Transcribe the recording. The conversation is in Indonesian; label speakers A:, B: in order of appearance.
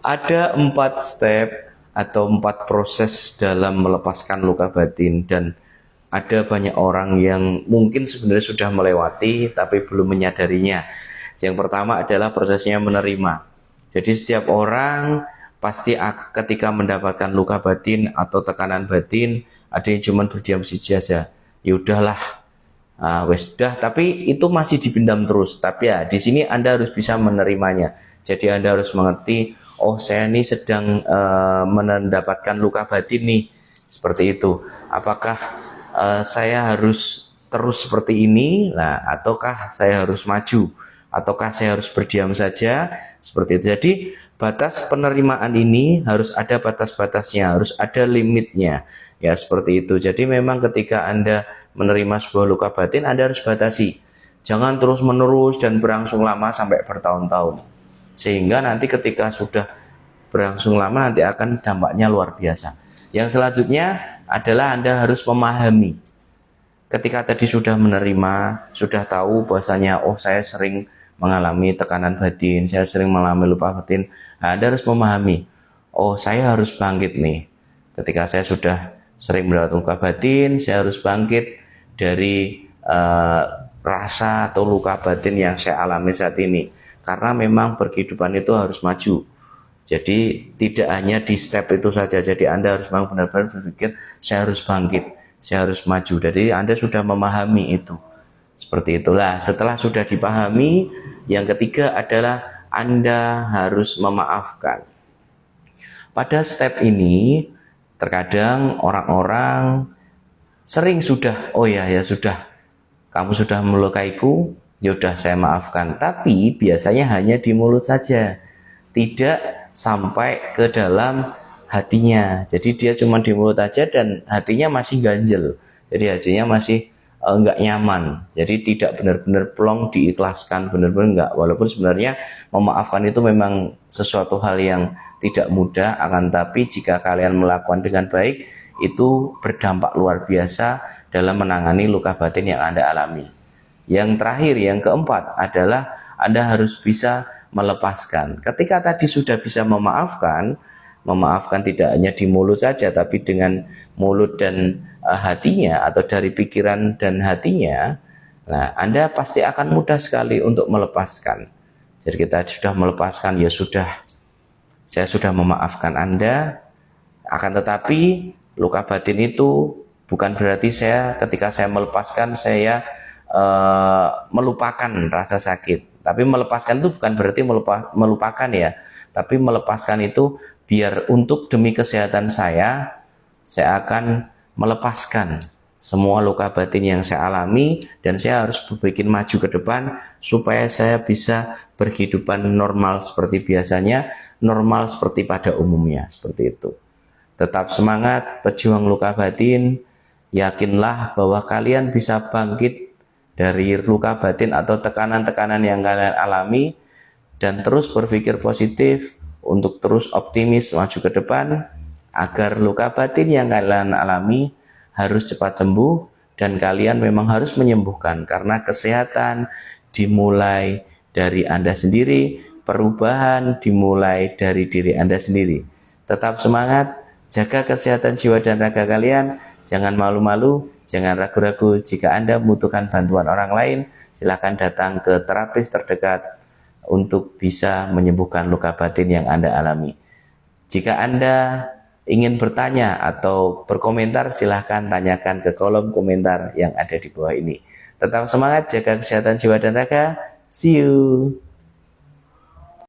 A: Ada 4 step atau 4 proses dalam melepaskan luka batin, dan ada banyak orang yang mungkin sebenarnya sudah melewati tapi belum menyadarinya. Yang pertama adalah prosesnya menerima. Jadi setiap orang pasti ketika mendapatkan luka batin atau tekanan batin, ada yang cuma berdiam saja. Ya udahlah, wes dah, tapi itu masih dipendam terus. Tapi ya di sini Anda harus bisa menerimanya. Jadi Anda harus mengerti, oh saya ini sedang mendapatkan luka batin nih, seperti itu. Apakah saya harus terus seperti ini, nah, ataukah saya harus maju, ataukah saya harus berdiam saja, seperti itu. Jadi batas penerimaan ini harus ada batas-batasnya, harus ada limitnya, ya seperti itu. Jadi memang ketika Anda menerima sebuah luka batin, Anda harus batasi. Jangan terus menerus dan berlangsung lama sampai bertahun-tahun, sehingga nanti ketika sudah berlangsung lama nanti akan dampaknya luar biasa. Yang selanjutnya adalah Anda harus memahami. Ketika tadi sudah menerima, sudah tahu bahwasanya oh saya sering mengalami tekanan batin, saya sering mengalami luka batin, nah, Anda harus memahami, oh saya harus bangkit nih. Ketika saya sudah sering mendapat luka batin, saya harus bangkit dari rasa atau luka batin yang saya alami saat ini. Karena memang berkehidupan itu harus maju. Jadi tidak hanya di step itu saja. Jadi Anda harus benar-benar berpikir, saya harus bangkit, saya harus maju. Jadi Anda sudah memahami itu. Seperti itulah. Setelah sudah dipahami, yang ketiga adalah Anda harus memaafkan. Pada step ini, terkadang orang-orang sering sudah, oh ya sudah, kamu sudah melukaiku, ya udah saya maafkan. Tapi biasanya hanya di mulut saja, tidak sampai ke dalam hatinya. Jadi dia cuma di mulut aja dan hatinya masih ganjel. Jadi hatinya masih enggak nyaman. Jadi tidak benar-benar plong diikhlaskan, benar-benar enggak. Walaupun sebenarnya memaafkan itu memang sesuatu hal yang tidak mudah, akan tapi jika kalian melakukan dengan baik, itu berdampak luar biasa dalam menangani luka batin yang Anda alami. Yang terakhir, yang keempat adalah Anda harus bisa melepaskan. Ketika tadi sudah bisa memaafkan tidak hanya di mulut saja, tapi dengan mulut dan hatinya, atau dari pikiran dan hatinya, nah Anda pasti akan mudah sekali untuk melepaskan. Jadi kita sudah melepaskan, ya sudah, saya sudah memaafkan Anda. Akan tetapi luka batin itu bukan berarti saya ketika saya melepaskan saya melupakan rasa sakit. Tapi melepaskan itu bukan berarti melupakan ya. Tapi melepaskan itu biar untuk demi kesehatan saya akan melepaskan semua luka batin yang saya alami, dan saya harus bikin maju ke depan supaya saya bisa berkehidupan normal seperti biasanya, normal seperti pada umumnya, seperti itu. Tetap semangat pejuang luka batin, yakinlah bahwa kalian bisa bangkit dari luka batin atau tekanan-tekanan yang kalian alami, dan terus berpikir positif untuk terus optimis maju ke depan agar luka batin yang kalian alami harus cepat sembuh, dan kalian memang harus menyembuhkan karena kesehatan dimulai dari Anda sendiri, perubahan dimulai dari diri Anda sendiri. Tetap semangat, jaga kesehatan jiwa dan raga kalian, jangan malu-malu, jangan ragu-ragu. Jika Anda membutuhkan bantuan orang lain, silakan datang ke terapis terdekat untuk bisa menyembuhkan luka batin yang Anda alami. Jika Anda ingin bertanya atau berkomentar, silahkan tanyakan ke kolom komentar yang ada di bawah ini. Tetap semangat, jaga kesehatan jiwa dan raga. See you.